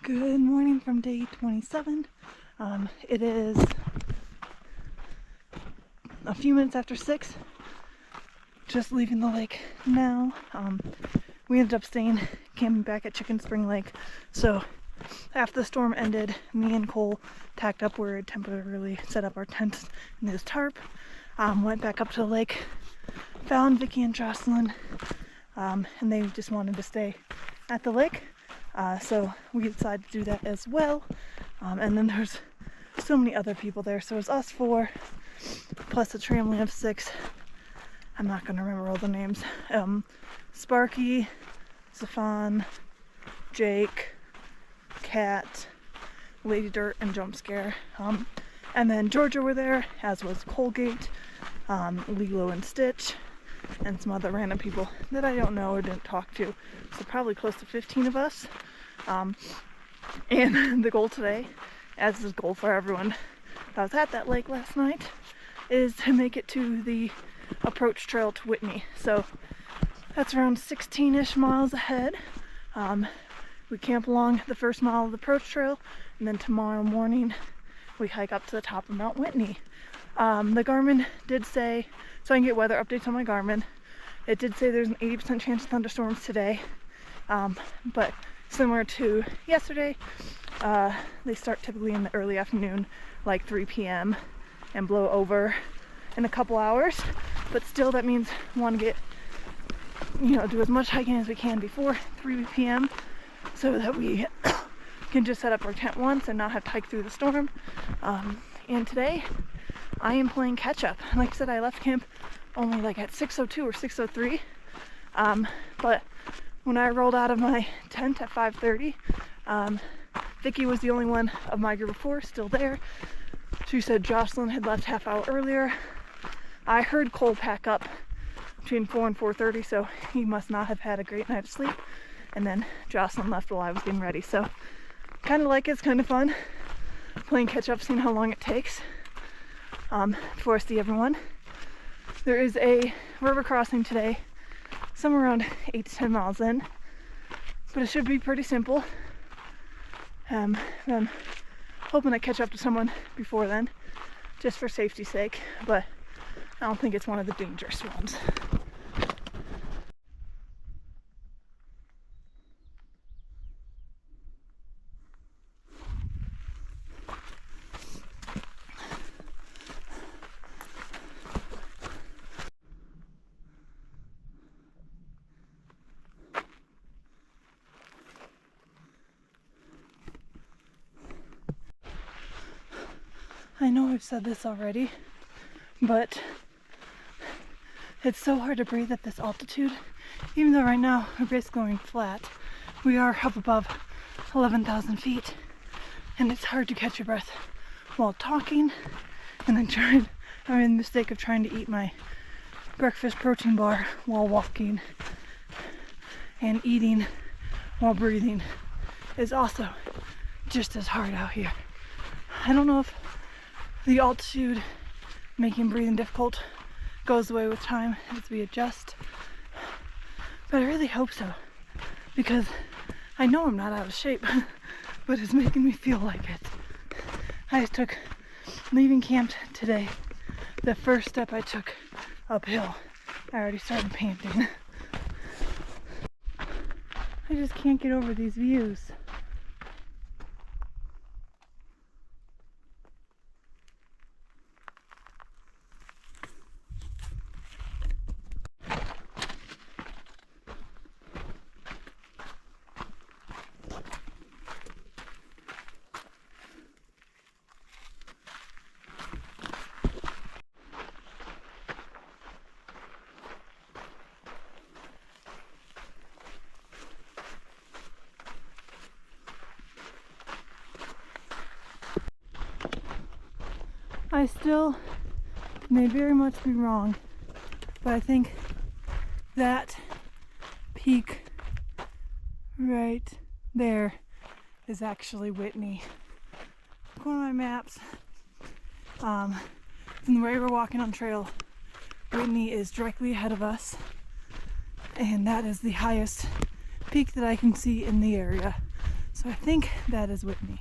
Good morning from day 27. It is a few minutes after 6. Just leaving the lake now. We ended up camping back at Chicken Spring Lake. So after the storm ended, me and Cole tacked up where we had temporarily set up our tents in his tarp. Went back up to the lake, found Vicky and Jocelyn, and they just wanted to stay at the lake. So we decided to do that as well. And then there's so many other people there. So it was us 4, plus a family of 6. I'm not going to remember all the names. Sparky, Stefan, Jake, Kat, Lady Dirt, and Jump Scare. And then Georgia were there, as was Colgate, Lilo and Stitch, and some other random people that I don't know or didn't talk to. So probably close to 15 of us. And the goal today, as is the goal for everyone that was at that lake last night, is to make it to the approach trail to Whitney. So that's around 16-ish miles ahead. We camp along the first mile of the approach trail, and then tomorrow morning we hike up to the top of Mount Whitney. The Garmin did say, so I can get weather updates on my Garmin, it did say there's an 80% chance of thunderstorms today, but similar to yesterday, they start typically in the early afternoon, like 3 p.m. and blow over in a couple hours. But still, that means we want to get, do as much hiking as we can before 3 p.m. so that we can just set up our tent once and not have to hike through the storm. And today, I am playing catch up. Like I said, I left camp only like at 6:02 or 6:03. But when I rolled out of my tent at 5:30, Vicky was the only one of my group of 4 still there. She said Jocelyn had left half hour earlier. I heard Cole pack up between 4 and 4:30, so he must not have had a great night of sleep. And then Jocelyn left while I was getting ready. So kind of like it's kind of fun playing catch up, seeing how long it takes before I see everyone. There is a river crossing today, somewhere around 8 to 10 miles in, but it should be pretty simple. I'm hoping I catch up to someone before then, just for safety's sake, but I don't think it's one of the dangerous ones. I know I've said this already, but it's so hard to breathe at this altitude. Even though right now we're basically going flat, we are up above 11,000 feet, and it's hard to catch your breath while talking. And then I made the mistake of trying to eat my breakfast protein bar while walking, and eating while breathing is also just as hard out here. I don't know if the altitude making breathing difficult goes away with time as we adjust, but I really hope so, because I know I'm not out of shape, but it's making me feel like it. I just took, leaving camp today, the first step I took uphill, I already started panting. I just can't get over these views. I still may very much be wrong, but I think that peak right there is actually Whitney. Look on my maps. From the way we're walking on trail, Whitney is directly ahead of us, and that is the highest peak that I can see in the area. So I think that is Whitney.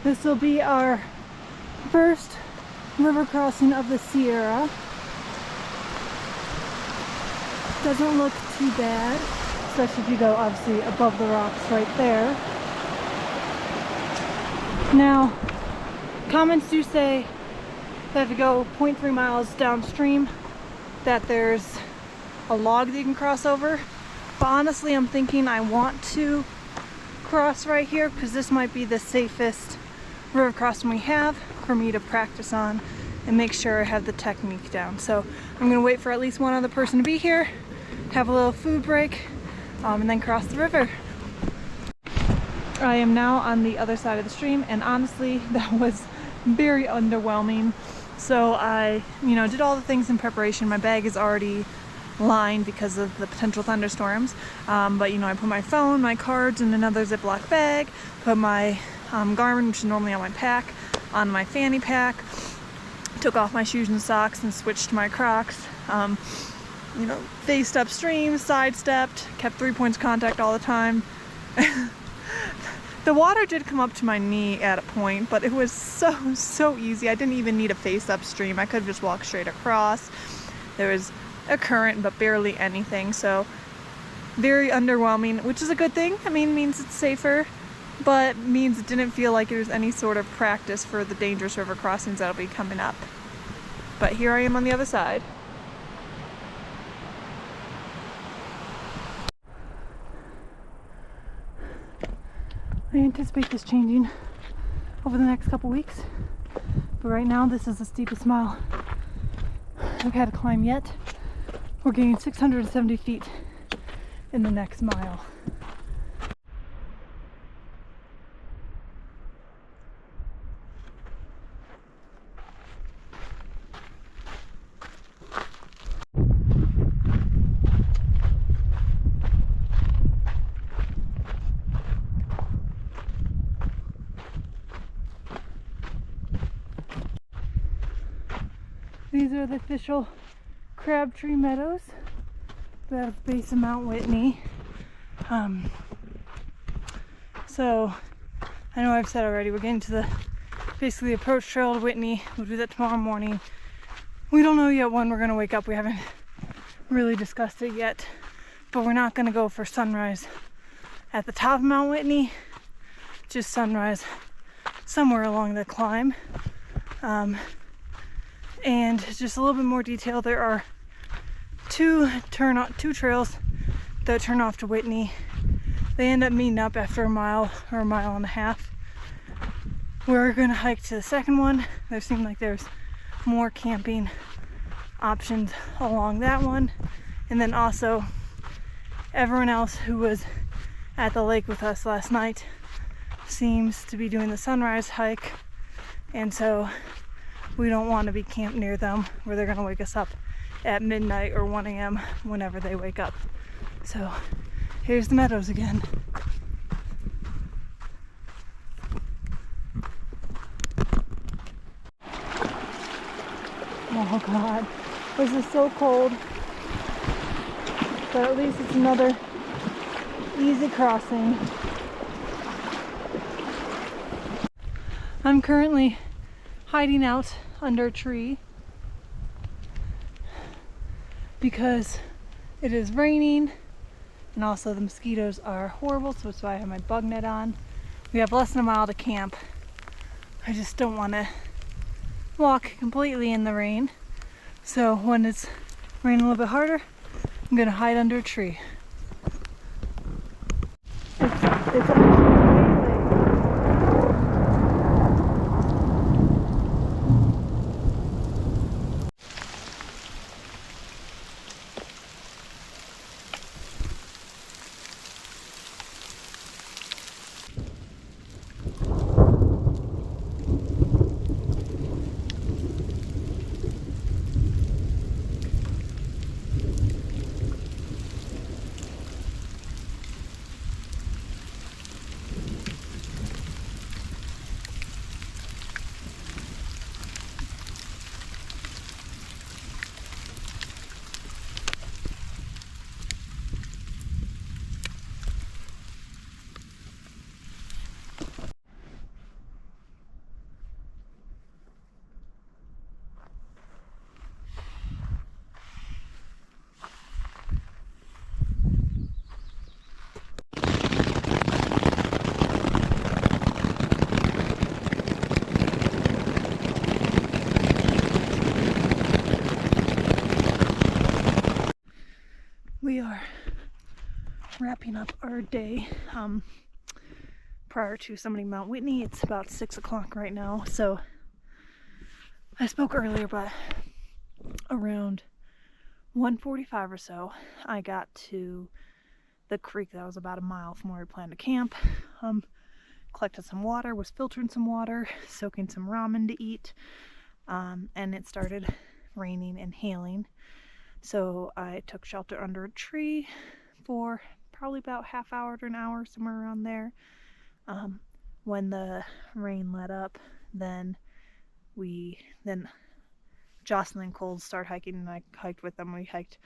This will be our first river crossing of the Sierra. Doesn't look too bad, especially if you go obviously above the rocks right there. Now, comments do say that if you go 0.3 miles downstream, that there's a log that you can cross over. But honestly, I'm thinking I want to cross right here because this might be the safest river crossing we have for me to practice on and make sure I have the technique down. So I'm gonna wait for at least one other person to be here, have a little food break, and then cross the river. I am now on the other side of the stream, and honestly that was very underwhelming. So I did all the things in preparation. My bag is already lined because of the potential thunderstorms, but I put my phone, my cards in another Ziploc bag, put my Garmin, which is normally on my pack, on my fanny pack, took off my shoes and socks and switched to my Crocs, faced upstream, sidestepped, kept 3 points of contact all the time. The water did come up to my knee at a point, but it was so easy. I didn't even need to face upstream. I could have just walked straight across. There was a current, but barely anything, so very underwhelming, which is a good thing. I mean, it means it's safer, but means it didn't feel like there's any sort of practice for the dangerous river crossings that'll be coming up. But here I am on the other side. I anticipate this changing over the next couple weeks, but right now this is the steepest mile I've had to climb yet. We're getting 670 feet in the next mile. These are the official Crabtree Meadows at the base of Mount Whitney. So I know I've said already, we're getting to basically the approach trail to Whitney. We'll do that tomorrow morning. We don't know yet when we're gonna wake up. We haven't really discussed it yet, but we're not gonna go for sunrise at the top of Mount Whitney, just sunrise somewhere along the climb. And just a little bit more detail, there are two trails that turn off to Whitney. They end up meeting up after a mile or a mile and a half. We're gonna hike to the second one. There seemed like there's more camping options along that one. And then also everyone else who was at the lake with us last night seems to be doing the sunrise hike, and so we don't want to be camped near them where they're going to wake us up at midnight or 1 a.m. whenever they wake up. So here's the meadows again. Oh God, this is so cold, but at least it's another easy crossing. I'm currently hiding out under a tree because it is raining, and also the mosquitoes are horrible, so that's why I have my bug net on. We have less than a mile to camp. I just don't want to walk completely in the rain, so when it's raining a little bit harder, I'm gonna hide under a tree. It's our day prior to summiting Mount Whitney. It's about 6 o'clock right now, so I spoke earlier, but around 1:45 or so, I got to the creek that was about a mile from where we planned to camp. Collected some water, was filtering some water, soaking some ramen to eat, and it started raining and hailing. So I took shelter under a tree for probably about half hour to an hour, somewhere around there. When the rain let up, then Jocelyn and Cole started hiking, and I hiked with them. We hiked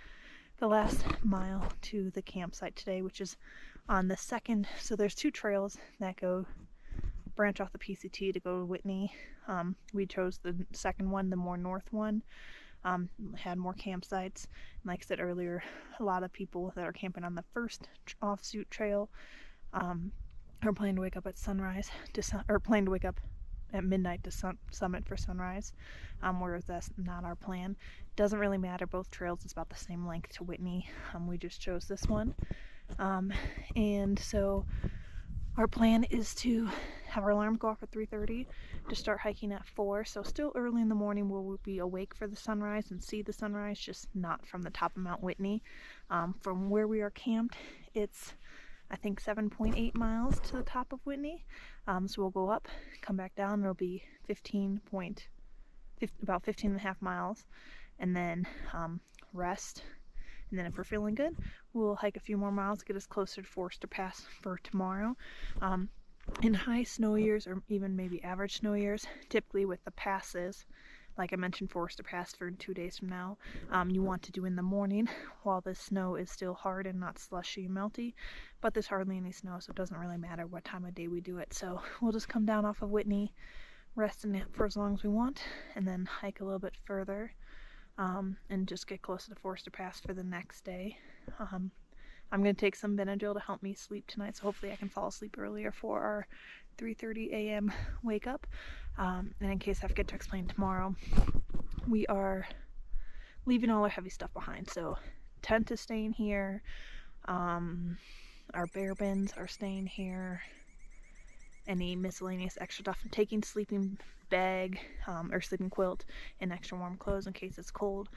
the last mile to the campsite today, which is on the second. So there's two trails that branch off the PCT to go to Whitney. We chose the second one, the more north one. Had more campsites. And like I said earlier, a lot of people that are camping on the first offshoot trail are planning to wake up at sunrise or planning to wake up at midnight to summit for sunrise, whereas that's not our plan. Doesn't really matter, both trails is about the same length to Whitney. We just chose this one, and so our plan is to have our alarm go off at 3:30 to start hiking at 4, so still early in the morning. We'll be awake for the sunrise and see the sunrise, just not from the top of Mount Whitney. From where we are camped, it's I think 7.8 miles to the top of Whitney. So we'll go up, come back down, it'll be about 15 and a half miles, and then rest. And then if we're feeling good, we'll hike a few more miles to get us closer to Forester Pass for tomorrow. In high snow years, or even maybe average snow years, typically with the passes, like I mentioned, Forester Pass for 2 days from now, you want to do in the morning while the snow is still hard and not slushy and melty. But there's hardly any snow, so it doesn't really matter what time of day we do it. So we'll just come down off of Whitney, rest and nap for as long as we want, and then hike a little bit further, and just get closer to Forester Pass for the next day. I'm going to take some Benadryl to help me sleep tonight, so hopefully I can fall asleep earlier for our 3:30 a.m. wake up. And in case I forget to explain tomorrow, we are leaving all our heavy stuff behind. So tent is staying here, our bear bins are staying here, any miscellaneous extra stuff. I'm taking sleeping bag or sleeping quilt and extra warm clothes in case it's cold,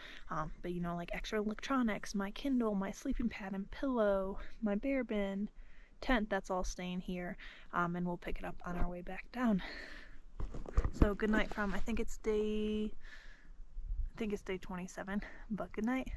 but you know, like extra electronics, my Kindle, my sleeping pad and pillow, my bear bin, tent, that's all staying here, and we'll pick it up on our way back down. So good night from, I think it's day 27, but good night.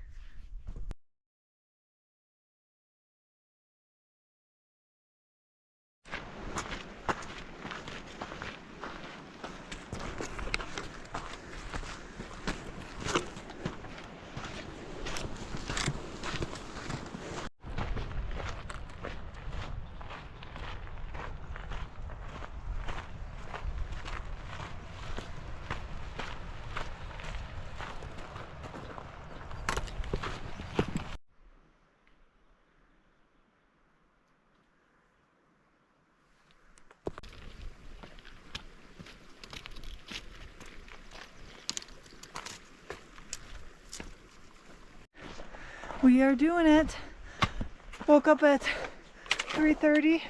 We are doing it. Woke up at 3:30,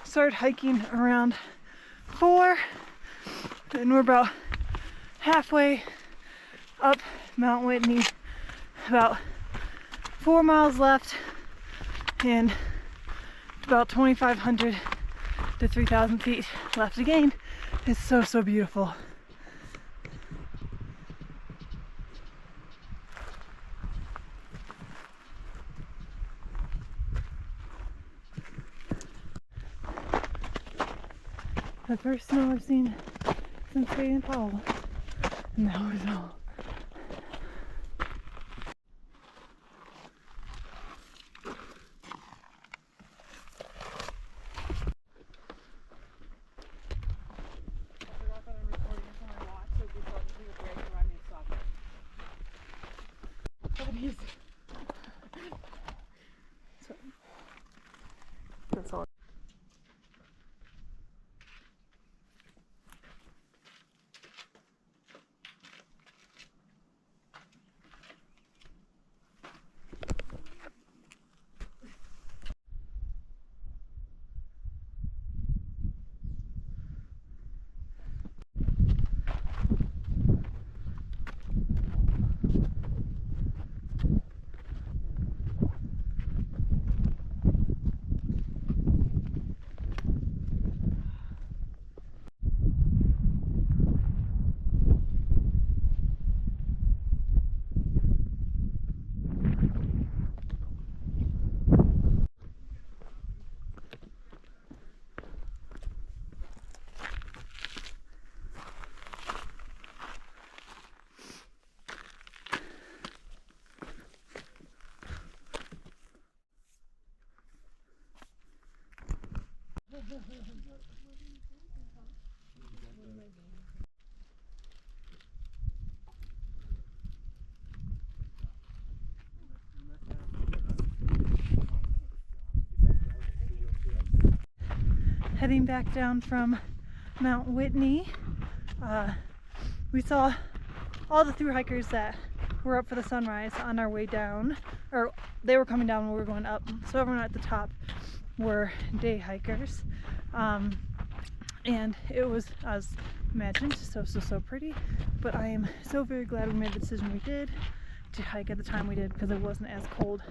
started hiking around 4, and we're about halfway up Mount Whitney, about 4 miles left, and about 2,500 to 3,000 feet left to gain. It's so beautiful. The first snow I've seen since Baden Powell, and that was all. That's all. Heading back down from Mount Whitney, we saw all the thru hikers that were up for the sunrise on our way down, or they were coming down when we were going up. So everyone at the top were day hikers, and it was, as mentioned, so pretty. But I am so very glad we made the decision we did to hike at the time we did, because it wasn't as cold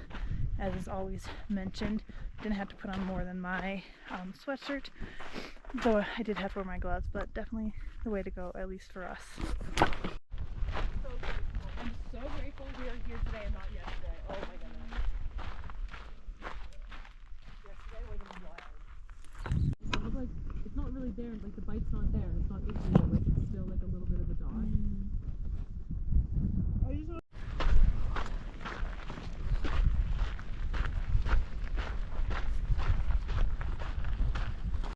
as is always mentioned. Didn't have to put on more than my sweatshirt, though I did have to wear my gloves, but definitely the way to go, at least for us. I'm so grateful we are here today and not yesterday. Oh my goodness. Yesterday was wild. It looks like it's not really there, like the bite's not there. It's not itchy, but like it's still like a little bit of a dot.